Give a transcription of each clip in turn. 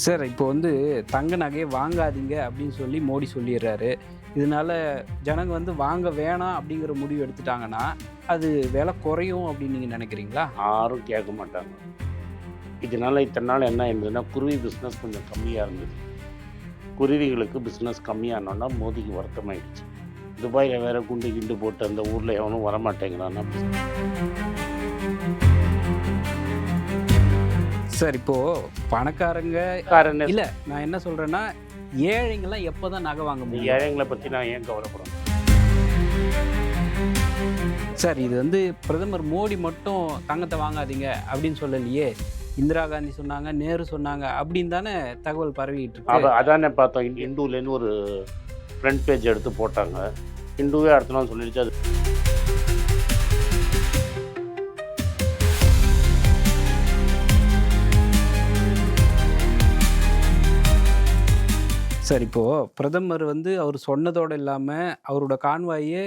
Sir இப்போ வந்து தங்க நகையை வாங்காதீங்க அப்படின்னு சொல்லி மோடி சொல்லிடுறாரு. இதனால ஜனங்க வந்து வாங்க வேணாம் அப்படிங்கிற முடிவு எடுத்துட்டாங்கன்னா அது விலை குறையும் அப்படின்னு நீங்கள் நினைக்கிறீங்களா? யாரும் கேட்க மாட்டாங்க. இதனால இத்தனை நாள் என்ன இருந்ததுன்னா, குருவி பிஸ்னஸ் கொஞ்சம் கம்மியாக இருந்தது. குருவிகளுக்கு பிஸ்னஸ் கம்மியானோன்னா மோடிக்கு வருத்தமாயிடுச்சு. துபாயில் வேற குண்டு கிண்டு போட்டு அந்த ஊரில் எவனும் வரமாட்டேங்கிறான்னா. சார் இப்போ பணக்காரங்க காரணம் இல்லை, நான் என்ன சொல்கிறேன்னா ஏழைங்கெல்லாம் எப்போ தான் நகை வாங்க முடியும்? ஏழைங்களை பற்றி நான் ஏன் கவலைப்படணும்? சார் இது வந்து பிரதமர் மோடி மட்டும் தங்கத்தை வாங்காதீங்க அப்படின்னு சொல்லலையே. இந்திரா காந்தி சொன்னாங்க, நேரு சொன்னாங்க அப்படின்னு தானே தகவல் பரவிட்டு இருக்கு. அதானே பார்த்தோம். இந்துலேருந்து ஒரு ஃப்ரண்ட் பேஜ் எடுத்து போட்டாங்க. இந்துவே அடுத்த நாள் சொல்லிடுச்சு. அது சார் இப்போது பிரதமர் வந்து அவர் சொன்னதோடு இல்லாமல் அவரோட கான்வாயே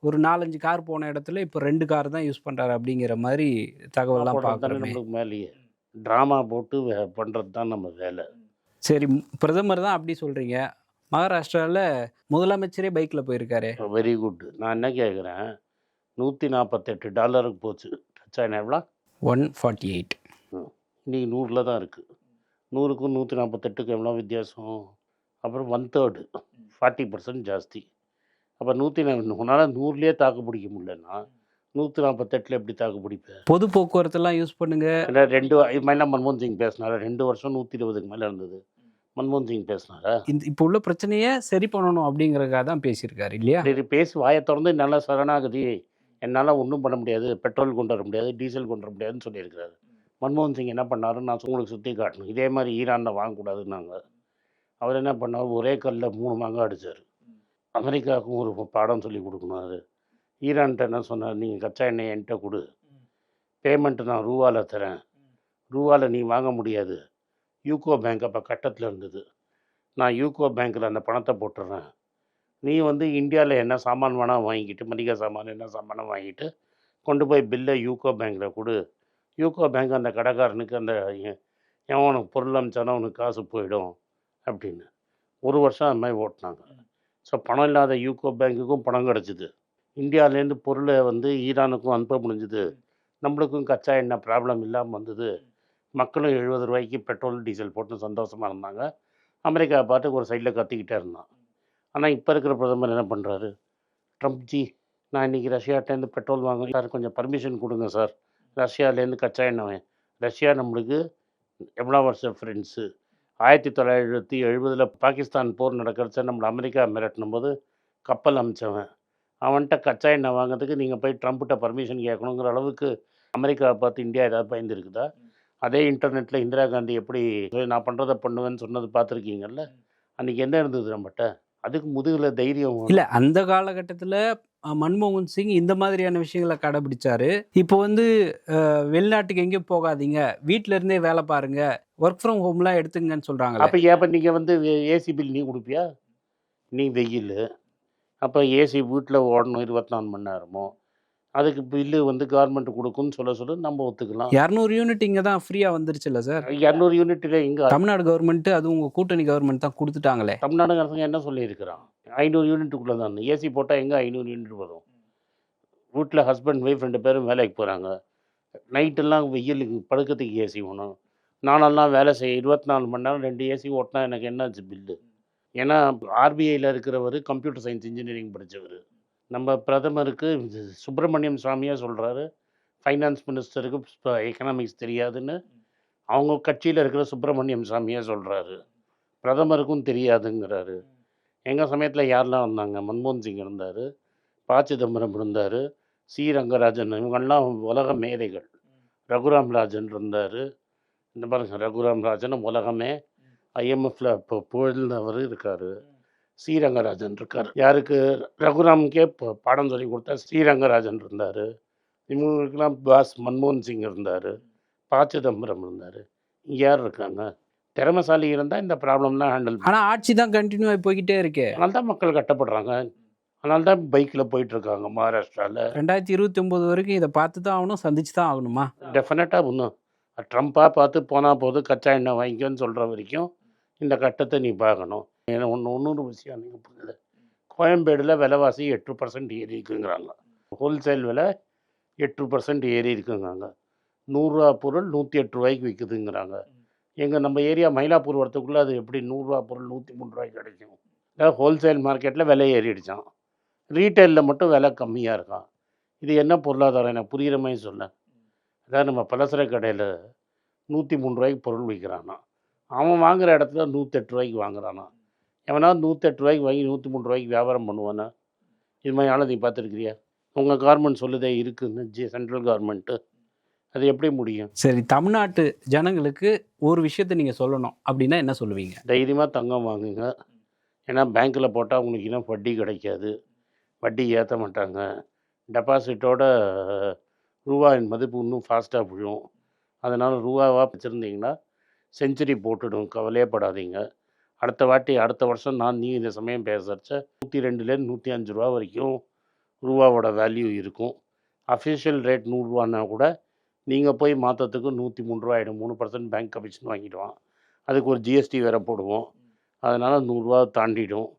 ஒரு 4-5 கார் போன இடத்துல இப்போ 2 கார் தான் யூஸ் பண்ணுறாரு அப்படிங்கிற மாதிரி தகவல்லாம் பார்க்குறோம். நம்மளுக்கு மேலேயே ட்ராமா போட்டு பண்ணுறது தான் நம்ம வேலை. சரி, பிரதமர் தான் அப்படி சொல்கிறீங்க. மகாராஷ்டிராவில் முதலமைச்சரே பைக்கில் போயிருக்காரு. Very good. நான் என்ன கேட்குறேன், $148 போச்சு. சைனா எவ்வளோ? 148. இன்றைக்கி 100 தான் இருக்குது. 100க்கும் 148க்கும் எவ்வளோ வித்தியாசம்? அப்புறம் 1/3 40% ஜாஸ்தி. அப்போ 140 உன்னால் 100லேயே தாக்கு பிடிக்க முடியலன்னா 148 எப்படி தாக்கு பிடிப்பேன்? பொது போக்குவரத்தெல்லாம் யூஸ் பண்ணுங்க. இது மாதிரிலாம் மன்மோகன் சிங் பேசினாரா? 2 வருஷம் 120க்கு மேலே இருந்தது. மன்மோகன் சிங் பேசினாரா? இப்போ உள்ள பிரச்சனையை சரி பண்ணணும் அப்படிங்கிறதுக்காக தான் பேசியிருக்காரு இல்லையா? சரி, பேசி வாயை திறந்து நல்லா சரணாகதி, என்னால் ஒன்றும் பண்ண முடியாது, பெட்ரோல் கொண்டு வர முடியாது, டீசல் கொண்டு வர முடியாதுன்னு சொல்லியிருக்கிறாரு. மன்மோகன் சிங் என்ன பண்ணாருன்னு நான் உங்களுக்கு சுற்றி காட்டணும். இதே மாதிரி ஈரானில் வாங்கக்கூடாதுன்னாங்க. அவர் என்ன பண்ணார், ஒரே கல்லில் 3 மாங்காய் அடித்தார். அமெரிக்காவுக்கும் ஒரு பாடம் சொல்லி கொடுக்கணும். அது ஈரான்கிட்ட என்ன சொன்னார், நீங்கள் கச்சா எண்ணெய் என்கிட்ட கொடு, பேமெண்ட்டு நான் ரூபாவில் தரேன், ரூபாவில் நீ வாங்க முடியாது, யூகோ பேங்க் அப்போ கட்டத்தில் இருந்தது, நான் யூகோ பேங்க்கில் அந்த பணத்தை போட்டுடுறேன், நீ வந்து இந்தியாவில் என்ன சாமான் வேணால் வாங்கிட்டு, மளிகை சாமான் என்ன சாமானை வாங்கிட்டு கொண்டு போய் பில்லை யூகோ பேங்க்கில் கொடு, யூகோ பேங்க் அந்த கடைக்காரனுக்கு அந்த எவனுக்கு பொருள் அனுப்பிச்சானோ அவனுக்கு காசு போயிடும் அப்படின்னு. 1 வருஷம் அது மாதிரி ஓட்டினாங்க. ஸோ பணம் இல்லாத யூகோ பேங்க்குக்கும் பணம் கிடச்சிது. இந்தியாவிலேருந்து பொருளை வந்து ஈரானுக்கும் அனுப்ப முடிஞ்சுது. நம்மளுக்கும் கச்சா எண்ணெய் ப்ராப்ளம் இல்லாமல் வந்தது. மக்களும் 70 ரூபாய்க்கு பெட்ரோல் டீசல் போட்டு சந்தோஷமாக இருந்தாங்க. அமெரிக்காவை பார்த்து ஒரு சைடில் கத்திக்கிட்டே இருந்தான். ஆனால் இப்போ இருக்கிற பிரதமர் என்ன பண்ணுறாரு, ட்ரம்ப் ஜி நான் இன்றைக்கி ரஷ்யாட்டேருந்து பெட்ரோல் வாங்க சார், கொஞ்சம் பர்மிஷன் கொடுங்க சார், ரஷ்யாவிலேருந்து கச்சா எண்ணெய். ரஷ்யா நம்மளுக்கு எவ்வளோ வருஷம் ஃப்ரெண்ட்ஸு. 1970 பாகிஸ்தான் போர் நடக்கிறச்ச நம்மளை அமெரிக்கா மிரட்டினும் போது கப்பல் அனுப்பிச்சவன். அவன்கிட்ட கச்சா எண்ணெய் வாங்கிறதுக்கு நீங்கள் போய் ட்ரம்ப்கிட்ட பர்மிஷன் கேட்கணுங்கிற அளவுக்கு அமெரிக்காவை பார்த்து இந்தியா ஏதாவது பயந்துருக்குதா? அதே இன்டர்நெட்டில் இந்திரா காந்தி எப்படி நான் பண்ணுறதை பண்ணுவேன்னு சொன்னது பார்த்துருக்கீங்கல்ல. அன்றைக்கி என்ன இருந்தது நம்மகிட்ட? அதுக்கு முதுகில் தைரியம் இல்லை. அந்த காலகட்டத்தில் மன்மோகன் சிங் இந்த மாதிரியான விஷயங்களை கடைபிடிச்சாரு. இப்போ வந்து வெளிநாட்டுக்கு எங்கேயும் போகாதீங்க, வீட்டில இருந்தே வேலை பாருங்க, ஒர்க் ஃப்ரம் ஹோம்லாம் எடுத்துங்கன்னு சொல்கிறாங்க. அப்போ ஏப்போ நீங்கள் வந்து ஏசி பில் நீ கொடுப்பியா? நீ வெயில், அப்போ ஏசி வீட்டில் ஓடணும் 24 மணி நேரமோ, அதுக்கு பில்லு வந்து கவர்மெண்ட் கொடுக்குன்னு சொல்ல நம்ம ஒத்துக்கலாம். 200 யூனிட் இங்கே தான் ஃப்ரீயாக வந்துருச்சுல்ல சார்? 200 யூனிட்டில் இங்கே தமிழ்நாடு கவர்மெண்ட்டு, அதுவும் உங்கள் கூட்டணி கவர்மெண்ட் தான் கொடுத்துட்டாங்களே. தமிழ்நாடு அரசாங்கம் என்ன சொல்லியிருக்கிறான், 500 யூனிட்டுக்குள்ளே தான். ஏசி போட்டால் எங்கே 500 யூனிட் வரும்? வீட்டில் ஹஸ்பண்ட் ஒய்ஃப் 2 பேரும் வேலைக்கு போகிறாங்க. நைட்டெல்லாம் வெயிலுக்கு படுக்கிறதுக்கு ஏசி வேணும். நானெல்லாம் வேலை செய்ய 24 மணி நேரம் 2 ஏசி ஓட்டினா எனக்கு என்னாச்சு பில்லு? ஏன்னா ஆர்பிஐயில் இருக்கிறவர் கம்ப்யூட்டர் சயின்ஸ் இன்ஜினியரிங் படித்தவர். நம்ம பிரதமருக்கு சுப்பிரமணியம் சாமியாக சொல்கிறாரு, ஃபைனான்ஸ் மினிஸ்டருக்கு எக்கனாமிக்ஸ் தெரியாதுன்னு அவங்க கட்சியில் இருக்கிற சுப்பிரமணியம் சாமியாக சொல்கிறாரு. பிரதமருக்கும் தெரியாதுங்கிறாரு. எங்கள் சமயத்தில் யாரெல்லாம் வந்தாங்க? மன்மோகன் சிங் இருந்தார், ப. சிதம்பரம் இருந்தார், சி. ரங்கராஜன், இவங்கெல்லாம் உலக மேதைகள். ரகுராம் ராஜன் இருந்தார். இந்த பாருங்க, ரகுராம் ராஜன் உலகமே ஐஎம்எஃப்ல இப்போ புகழ்ந்தவர் இருக்கார். ஸ்ரீரங்கராஜன் இருக்கார். யாருக்கு? ரகுராமுக்கே பாடம் சொல்லி கொடுத்தா ஸ்ரீரங்கராஜன் இருந்தார். இவங்களுக்கெல்லாம் பாஸ் மன்மோகன் சிங் இருந்தார், ப. சிதம்பரம் இருந்தார். இங்கே யார் இருக்காங்க? திறமைசாலி இருந்தால் இந்த ப்ராப்ளம்லாம் ஹேண்டில். ஆனால் ஆட்சி தான் கண்டினியூ ஆகி போய்கிட்டே இருக்கே. அதனால தான் மக்கள் கட்டப்படுறாங்க. அதனால தான் பைக்கில் போயிட்டுருக்காங்க மகாராஷ்டிராவில். 2029 வரைக்கும் இதை பார்த்து தான் ஆகணும், சந்திச்சு தான் ஆகணுமா? டெஃபினட்டாக ஒன்றும் ட்ரம்ப்பாக பார்த்து போனால் போது கச்சா எண்ணெய் வாங்கிக்கோன்னு சொல்கிற வரைக்கும் இந்த கட்டத்தை நீ பார்க்கணும். ஏன்னா இன்னொரு விஷயம் நீங்கள் புரியல. கோயம்பேடில் விலைவாசி 8% ஏறி இருக்குங்கிறாங்க. ஹோல்சேல் விலை 8% ஏறி இருக்குங்கிறாங்க. ரூ. 100 பொருள் ரூ. 108 விற்குதுங்கிறாங்க. நம்ம ஏரியா மயிலாப்பூர் வரத்துக்குள்ளே அது எப்படி ரூ. 100 பொருள் ரூ. 103 கிடைக்கும்? அதாவது ஹோல்சேல் மார்க்கெட்டில் விலை ஏறிடுச்சான், ரீட்டைலில் மட்டும் விலை கம்மியாக இருக்கான். இது என்ன பொருளாதாரம் எனக்கு புரிகிற மாதிரி சொல்ல. அதாவது நம்ம பலசர கடையில் ரூ. 103 பொருள் விற்கிறானா, அவன் வாங்குகிற இடத்துல ரூ. 108 வாங்குறானா? எவனாவது ரூ. 108 வாங்கி ரூ. 103 வியாபாரம் பண்ணுவானா? இது மாதிரி ஆளை நீ பார்த்துருக்கிறியா? உங்கள் கவர்மெண்ட் சொல்லுதே இருக்குன்னு, சென்ட்ரல் கவர்மெண்ட்டு. அது எப்படி முடியும்? சரி, தமிழ்நாட்டு ஜனங்களுக்கு ஒரு விஷயத்தை நீங்கள் சொல்லணும் அப்படின்னா என்ன சொல்லுவீங்க? தைரியமாக தங்கம் வாங்குங்க. ஏன்னா பேங்க்கில் போட்டால் உங்களுக்கு இன்னும் வட்டி கிடைக்காது, வட்டி ஏற்ற மாட்டாங்க. டெபாசிட்டோட ரூபாயின் மதிப்பு இன்னும் ஃபாஸ்ட்டாக விழும். அதனால் ரூபாவாக வச்சுருந்தீங்கன்னா செஞ்சுரி போட்டுடும், கவலையப்படாதீங்க. அடுத்த வருஷம் நீ இந்த சமயம் பேசுகிறச்ச 102லேருந்து 105 ரூபா வரைக்கும் ரூபாவோட வேல்யூ இருக்கும். அஃபிஷியல் ரேட் 100 ரூபான்னா கூட நீங்கள் போய் மாற்றத்துக்கு 103 ஆகிடும். 3% பேங்க் கமிஷன் வாங்கிடுவான். அதுக்கு ஒரு ஜிஎஸ்டி வேறு போடுவோம். அதனால் 100 ரூபா தாண்டிடும்.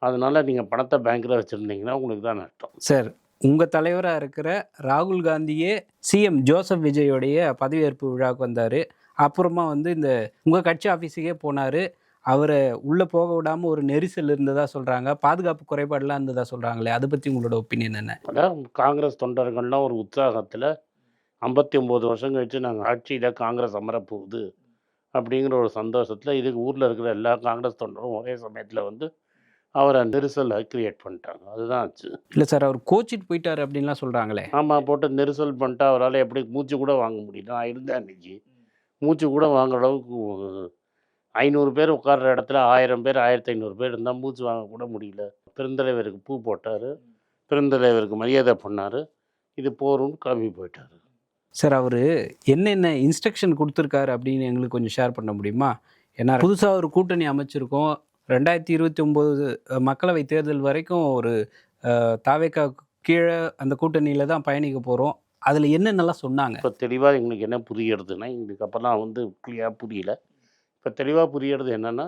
அதனால் நீங்கள் பணத்தை பேங்க்கில் வச்சுருந்தீங்கன்னா உங்களுக்கு தான் நஷ்டம். சார், உங்கள் தலைவராக இருக்கிற ராகுல் காந்தியே சிஎம் ஜோசப் விஜயோடைய பதவியேற்பு விழாவுக்கு வந்தார். அப்புறமா வந்து இந்த உங்கள் கட்சி ஆஃபீஸுக்கே போனார். அவரை உள்ளே போக விடாமல் ஒரு நெரிசல் இருந்ததாக சொல்கிறாங்க, பாதுகாப்பு குறைபாடெலாம் இருந்ததாக சொல்கிறாங்களே, அதை பற்றி உங்களோட ஒப்பீனியன் என்ன? அதான் காங்கிரஸ் தொண்டர்கள்லாம் ஒரு உற்சாகத்தில் 59 வருஷம் கழித்து நாங்கள் ஆட்சியில் காங்கிரஸ் அமரப்போகுது அப்படிங்கிற ஒரு சந்தோஷத்தில் இதுக்கு ஊரில் இருக்கிற எல்லா காங்கிரஸ் தொண்டரும் ஒரே சமயத்தில் வந்து அவரை நெரிசலை கிரியேட் பண்ணிட்டாங்க. அதுதான் ஆச்சு. இல்லை சார், அவர் கோச்சிட்டு போயிட்டார் அப்படின்லாம் சொல்கிறாங்களே. ஆமாம், போட்டு நெரிசல் பண்ணிட்டா அவரால் எப்படி மூச்சு கூட வாங்க முடியல. நான் இருந்தேன் அன்றைக்கி. மூச்சு கூட வாங்குற அளவுக்கு 500 பேர் உட்கார்ற இடத்துல 1000 பேர் 1500 பேர் இருந்தால் மூச்சு வாங்க கூட முடியல. பெருந்தலைவருக்கு பூ போட்டார், பெருந்தலைவருக்கு மரியாதை பண்ணார். இது போரும்னு கிளம்பி போயிட்டார். சார், அவர் என்னென்ன இன்ஸ்ட்ரக்ஷன் கொடுத்துருக்காரு அப்படின்னு எங்களுக்கு கொஞ்சம் ஷேர் பண்ண முடியுமா? ஏன்னா புதுசாக ஒரு கூட்டணி அமைச்சிருக்கோம். 2029 மக்களவை தேர்தல் வரைக்கும் ஒரு தாவேக்கா கீழே அந்த கூட்டணியில் தான் பயணிக்க போகிறோம். அதில் என்னென்னலாம் சொன்னாங்க? இப்போ தெளிவாக எங்களுக்கு என்ன புரியுறதுன்னா, எங்களுக்கு அப்போல்லாம் வந்து கிளியராக புரியல. இப்போ தெளிவாக புரியறது என்னென்னா,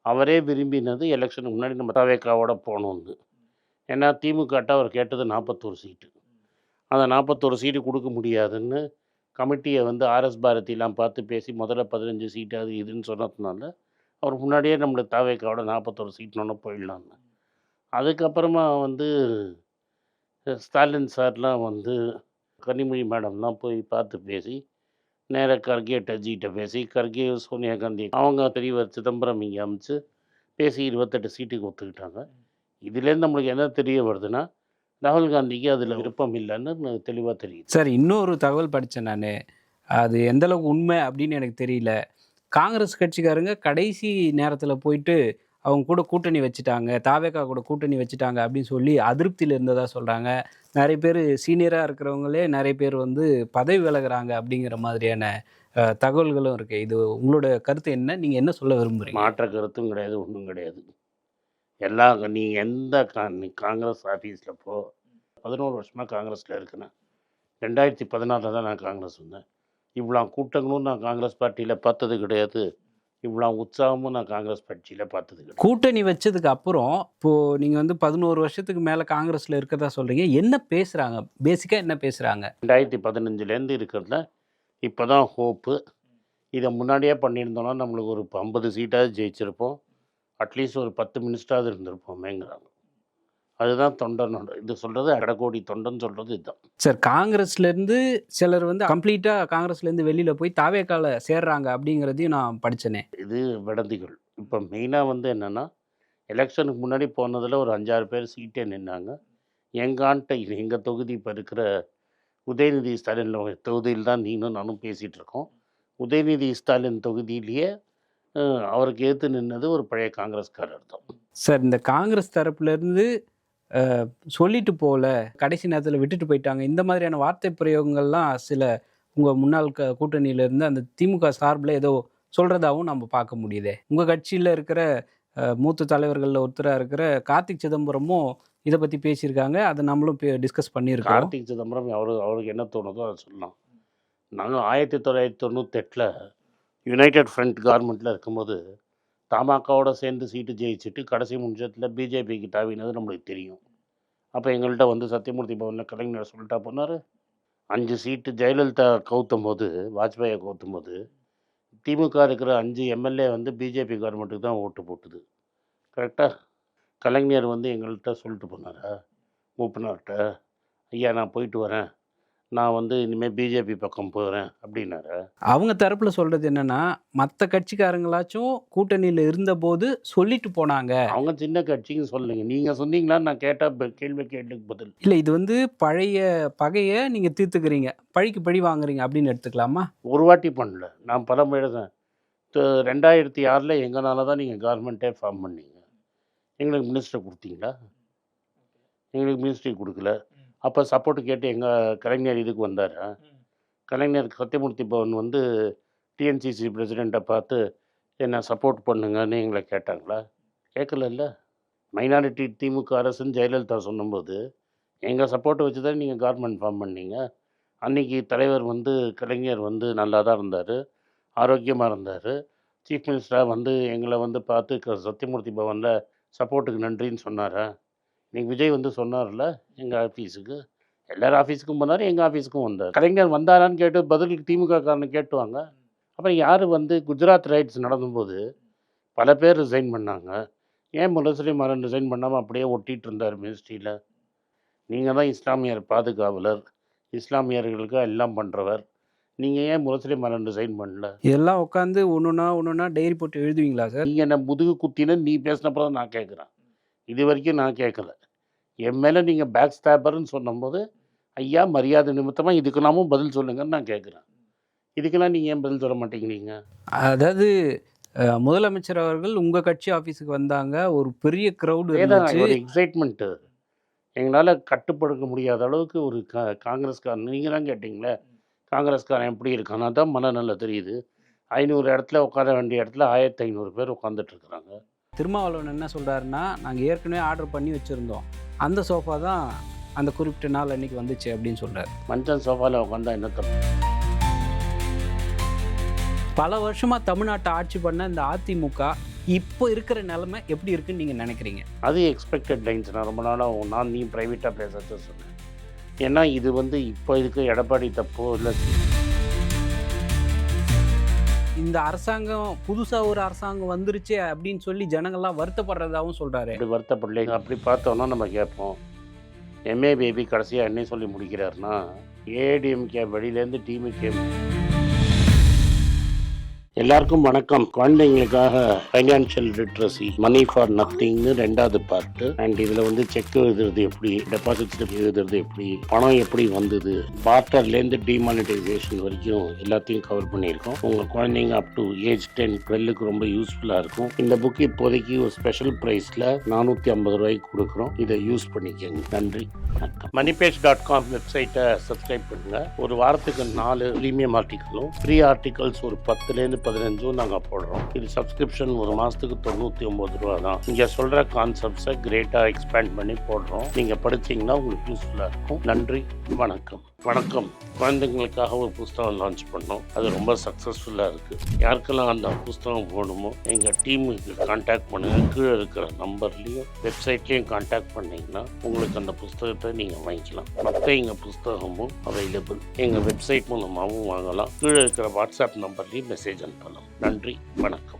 அவரே விரும்பினது எலெக்ஷனுக்கு முன்னாடி நம்ம தாவேக்காவோட போகணுன்னு. ஏன்னா திமுகட்ட அவர் கேட்டது 41 சீட்டு. அந்த 41 சீட்டு கொடுக்க முடியாதுன்னு கமிட்டியை வந்து ஆர்எஸ் பாரதியெலாம் பார்த்து பேசி முதல்ல 15 சீட்டு அது இதுன்னு சொன்னதுனால அவர் முன்னாடியே நம்மளுக்கு தாவேக்காவோட 41 சீட்னு போயிடலான்னு. அதுக்கப்புறமா வந்து ஸ்டாலின் சார்லாம் வந்து கனிமொழி மேடம்லாம் போய் பார்த்து பேசி நேராக கர்கேட்ட ஜிகிட்ட பேசி கர்கே சோனியா காந்தி அவங்க பெரியவர் சிதம்பரம் இங்கே அமைச்சு பேசி 28 சீட்டுக்கு ஒத்துக்கிட்டாங்க. இதுலேருந்து நம்மளுக்கு என்ன தெரிய வருதுன்னா, ராகுல் காந்திக்கு அதில் விருப்பம் இல்லைன்னு தெளிவாக தெரியுது. சார், இன்னொரு தகவல் படித்தேன் நான். அது எந்தளவுக்கு உண்மை அப்படின்னு எனக்கு தெரியல. காங்கிரஸ் கட்சிக்காரங்க கடைசி நேரத்தில் போயிட்டு அவங்க கூட கூட்டணி வச்சுட்டாங்க, தாவேக்கா கூட கூட்டணி வச்சுட்டாங்க அப்படின்னு சொல்லி அதிருப்தியில் இருந்ததாக சொல்கிறாங்க. நிறைய பேர் சீனியராக இருக்கிறவங்களே நிறைய பேர் வந்து பதவி விலகுறாங்க அப்படிங்கிற மாதிரியான தகவல்களும் இருக்குது. இது உங்களோட கருத்து என்ன? நீங்கள் என்ன சொல்ல விரும்புகிறீங்க? மாற்ற கருத்தும் கிடையாது, ஒன்றும் கிடையாது. நீ எந்த காங்கிரஸ் ஆஃபீஸில் 11 வருஷமாக காங்கிரஸில் இருக்கிறேன். 2016 தான் நான் காங்கிரஸ் வந்தேன். இவ்வளோ கூட்டங்களும் நான் காங்கிரஸ் பார்ட்டியில் பார்த்தது கிடையாது. இவ்வளோ உற்சாகமும் நான் காங்கிரஸ் கட்சியில் பார்த்தது கிடையாது. கூட்டணி வச்சதுக்கு அப்புறம் இப்போது நீங்கள் வந்து 11 வருஷத்துக்கு மேலே காங்கிரஸில் இருக்கிறதா சொல்கிறீங்க. என்ன பேசுகிறாங்க? பேசிக்காக என்ன பேசுகிறாங்க? 2015லேருந்து இருக்கிறதுல இப்போ தான் ஹோப்பு. இதை முன்னாடியே பண்ணியிருந்தோன்னா நம்மளுக்கு ஒரு 50 சீட்டாவது ஜெயிச்சிருப்போம். அட்லீஸ்ட் ஒரு 10 மினிஸ்டராவது இருந்திருப்போமேங்கிறாங்க. அதுதான் தொண்டனோட இது சொல்கிறது, அடக்கோடி தொண்டன் சொல்கிறது இதுதான். சார், காங்கிரஸ்லேருந்து சிலர் வந்து கம்ப்ளீட்டாக காங்கிரஸ்லேருந்து வெளியில் போய் தாவேக்கால சேர்றாங்க அப்படிங்கிறதையும் நான் படித்தேனே. இது விடந்திகள். இப்போ மெயினாக வந்து என்னென்னா, எலெக்ஷனுக்கு முன்னாடி போனதில் ஒரு 5-6 பேர் சீட்டே நின்னாங்க. எங்கள் தொகுதி இப்போ இருக்கிற உதயநிதி ஸ்டாலின் தொகுதியில் தான் நீனும் நானும் பேசிகிட்டு இருக்கோம். உதயநிதி ஸ்டாலின் தொகுதியிலேயே அவருக்கு ஏற்று நின்னது ஒரு பழைய காங்கிரஸ்காரர் தான். சார், இந்த காங்கிரஸ் தரப்புலேருந்து சொல்லிட்டு போகல, கடைசி நேரத்தில் விட்டுட்டு போயிட்டாங்க, இந்த மாதிரியான வார்த்தை பிரயோகங்கள்லாம் சில உங்கள் முன்னாள் கூட்டணியிலேருந்து அந்த திமுக சார்பில் ஏதோ சொல்கிறதாகவும் நம்ம பார்க்க முடியுதே. உங்கள் கட்சியில் இருக்கிற மூத்த தலைவர்களில் ஒருத்தராக இருக்கிற கார்த்திக் சிதம்பரமும் இதை பற்றி பேசியிருக்காங்க. அதை நம்மளும் டிஸ்கஸ் பண்ணியிருக்கோம். கார்த்திக் சிதம்பரம் அவருக்கு என்ன தோணுதோ அதை சொல்லலாம். நாங்கள் 1998 யுனைடெட் ஃப்ரண்ட் கவர்மெண்ட்டில் இருக்கும்போது தமாகாவோட சேர்ந்து சீட்டு ஜெயிச்சுட்டு கடைசி நிமிஷத்தில் பிஜேபிக்கு தாவினது நம்மளுக்கு தெரியும். அப்போ எங்கள்கிட்ட வந்து சத்தியமூர்த்தி பவனில் கலைஞர் சொல்லிட்டா போனார். 5 சீட்டு ஜெயலலிதா கவுத்தும் போது, வாஜ்பாயை கவுத்தும் போது, திமுக இருக்கிற 5 எம்எல்ஏ வந்து பிஜேபி கவர்மெண்ட்டுக்கு தான் ஓட்டு போட்டுது. கரெக்டாக கலைஞர் வந்து எங்கள்கிட்ட சொல்லிட்டு போனாரா மூப்பனார்கிட்ட, ஐயா நான் போயிட்டு வரேன், நான் வந்து இனிமேல் பிஜேபி பக்கம் போகிறேன் அப்படின்னாரா? அவங்க தரப்புல சொல்றது என்னன்னா, மற்ற கட்சிக்காரங்களாச்சும் கூட்டணியில இருந்தபோது சொல்லிட்டு போனாங்க. அவங்க சின்ன கட்சின்னு சொல்லுங்க. நீங்கள் சொன்னீங்களான்னு நான் கேட்டால் கேள்வி கேட்டுக்கு பதில். இல்ல இது வந்து பழைய பகைய நீங்க தீர்த்துக்கிறீங்க. பழிக்கு பழி வாங்குறீங்க அப்படின்னு எடுத்துக்கலாமா? ஒரு வாட்டி பண்ணல, நான் பல முறை தான். 2006 எங்களால தான் நீங்கள் கவர்மெண்ட்டே ஃபார்ம் பண்ணீங்க. எங்களுக்கு மினிஸ்டர் கொடுத்தீங்களா? எங்களுக்கு மினிஸ்ட்ரி கொடுக்கல. அப்போ சப்போர்ட் கேட்டு எங்கள் கலைஞர் இதுக்கு வந்தாரா? கலைஞர் சத்தியமூர்த்தி பவன் வந்து டிஎன்சிசி பிரசிடெண்ட்டை பார்த்து என்ன சப்போர்ட் பண்ணுங்கன்னு எங்களை கேட்டாங்களா? கேட்கலல்ல. மைனாரிட்டி திமுக அரசுன்னு ஜெயலலிதா சொன்னும்போது எங்கள் சப்போர்ட்டை வச்சு தான் நீங்கள் கவர்மெண்ட் ஃபார்ம் பண்ணீங்க. அன்றைக்கி தலைவர் வந்து கலைஞர் வந்து நல்லா தான் இருந்தார், ஆரோக்கியமாக இருந்தார். சீஃப் மினிஸ்டராக வந்து எங்களை வந்து பார்த்து சத்தியமூர்த்தி பவனில் சப்போர்ட்டுக்கு நன்றின்னு சொன்னாரா? இன்னைக்கு விஜய் வந்து சொன்னார்ல எங்கள் ஆஃபீஸுக்கு, எல்லார் ஆஃபீஸுக்கும் போனார், எங்கள் ஆஃபீஸுக்கும் வந்தார். கலைஞர் வந்தாரான்னு கேட்டு பதிலுக்கு திமுக காரனை கேட்டுவாங்க. அப்புறம் யார் வந்து குஜராத் ரைட்ஸ் நடந்தும்போது பல பேர் ரிசைன் பண்ணாங்க. ஏன் முரசொலி மாறன் ரிசைன் பண்ணாமல் அப்படியே ஒட்டிகிட்டு இருந்தார் மினிஸ்ட்ரியில்? நீங்கள் தான் இஸ்லாமியர் பாதுகாவலர், இஸ்லாமியர்களுக்கு எல்லாம் பண்ணுறவர். நீங்கள் ஏன் முரசொலி மாறன் ரிசைன் பண்ணல? இதெல்லாம் உட்காந்து ஒன்னொன்னா டைரி போட்டு எழுதுவீங்களா சார்? நீங்கள் என்ன முதுகு குத்தின்னு நீ பேசினப்போ தான் நான் கேட்குறேன். இது வரைக்கும் நான் கேட்கல. என் மேலே நீங்கள் பேக் ஸ்டாப்பர்னு சொன்னபோது ஐயா மரியாதை நிமித்தமாக இதுக்கெல்லாமும் பதில் சொல்லுங்கன்னு நான் கேட்குறேன். இதுக்கெல்லாம் நீங்கள் ஏன் பதில் சொல்ல மாட்டேங்கிறீங்க? அதாவது முதலமைச்சர் அவர்கள் உங்க கட்சி ஆபீஸுக்கு வந்தாங்க, ஒரு பெரிய கிரவுட் இருந்துச்சு. ஒரு எக்ஸைட்மெண்ட்டு எங்களால் கட்டுப்படுத்த முடியாத அளவுக்கு ஒரு காங்கிரஸ்காரன் நீங்கள் தான் கேட்டிங்களே, காங்கிரஸ்காரன் எப்படி இருக்கானா தான் மனநல தெரியுது. 500 இடத்துல உட்கார வேண்டிய இடத்துல 1500 பேர் உட்காந்துட்ருக்குறாங்க. திருமாவளவன் என்ன சொல்றாருன்னா, நாங்கள் ஏற்கனவே ஆர்டர் பண்ணி வச்சுருந்தோம், அந்த சோஃபா தான் அந்த குறிப்பிட்ட நாள் அன்னைக்கு வந்துச்சு அப்படின்னு சொல்றாரு. மஞ்சள் சோஃபாவில் உட்காந்தா என்ன தப்பு? பல வருஷமா தமிழ்நாட்டை ஆட்சி பண்ண இந்த அதிமுக இப்போ இருக்கிற நிலைமை எப்படி இருக்குன்னு நீங்க நினைக்கிறீங்க? அது எக்ஸ்பெக்டட் லைன்ஸ். நான் ரொம்ப நாளாக நீ ப்ரைவேட்டாக பேசுறத சொன்னேன். ஏன்னா இது வந்து இப்போ இருக்க எடப்பாடி தப்போ இல்லை, இந்த அரசாங்கம் புதுசா ஒரு அரசாங்கம் வந்துருச்சு அப்படின்னு சொல்லி ஜனங்கள்லாம் வருத்தப்படுறதாகவும் சொல்றாரு. அப்படி வருத்தப்படலைங்க. அப்படி பார்த்தோன்னா நம்ம கேட்போம், எம்ஏ பேபி கடைசியாக என்ன சொல்லி முடிக்கிறாருன்னா, ஏடிஎம்கே வெளியிலேருந்து டிஎம்கே. எல்லாருக்கும் வணக்கம். குழந்தைங்களுக்காக ஃபைனான்ஷியல் லிட்ரஸி, மணி ஃபார் நத்திங்னு 2வது பார்ட்டு. அண்ட் இதில் வந்து செக் எழுதுறது எப்படி, டெபாசிட் ஸ்லிப் எழுதுறது எப்படி, பணம் எப்படி வந்தது, பார்ட்டர்லேருந்து டிமானிட்டைசேஷன் வரைக்கும் எல்லாத்தையும் கவர் பண்ணியிருக்கோம். உங்கள் குழந்தைங்க அப் டு ஏஜ் 10-12க்கு ரொம்ப யூஸ்ஃபுல்லாக இருக்கும். இந்த புக் இப்போதைக்கு ஒரு ஸ்பெஷல் ப்ரைஸில் 450 ரூபாய்க்கு கொடுக்குறோம். இதை யூஸ் பண்ணிக்கோங்க. நன்றி, வணக்கம். moneypage.com வெப்சைட்டை சப்ஸ்கிரைப் பண்ணுங்கள். ஒரு வாரத்துக்கு 4 ப்ரீமியம் ஆர்டிக்கலும் ஃப்ரீ ஆர்டிகல்ஸ் ஒரு 10லேருந்து 15 நாங்கள் போடுறோம். இது சப்ஸ்கிரிப்ஷன் ஒரு மாதத்துக்கு 99 ரூபா தான். இங்கே சொல்கிற கான்செப்ட்ஸை கிரேட்டாக எக்ஸ்பேண்ட் பண்ணி போடுறோம். நீங்கள் படிச்சிங்கன்னா உங்களுக்கு யூஸ்ஃபுல்லாக இருக்கும். நன்றி, வணக்கம். வணக்கம். குழந்தைங்களுக்காக ஒரு புஸ்தகம் லான்ச் பண்ணோம். அது ரொம்ப சக்ஸஸ்ஃபுல்லாக இருக்குது. யாருக்கெல்லாம் அந்த புஸ்தகம் போகணுமோ எங்கள் டீமுக்கு கான்டாக்ட் பண்ணுங்கள். கீழே இருக்கிற நம்பர்லேயும் வெப்சைட்லேயும் கான்டாக்ட் பண்ணிங்கன்னா உங்களுக்கு அந்த புஸ்தகத்தை நீங்கள் வாங்கிக்கலாம். மற்ற எங்கள் புஸ்தகமும் அவைலபிள். எங்கள் வெப்சைட் மூலமாகவும் வாங்கலாம். கீழே இருக்கிற வாட்ஸ்அப் நம்பர்லேயும் மெசேஜ் அனுப்பலாம். நன்றி, வணக்கம்.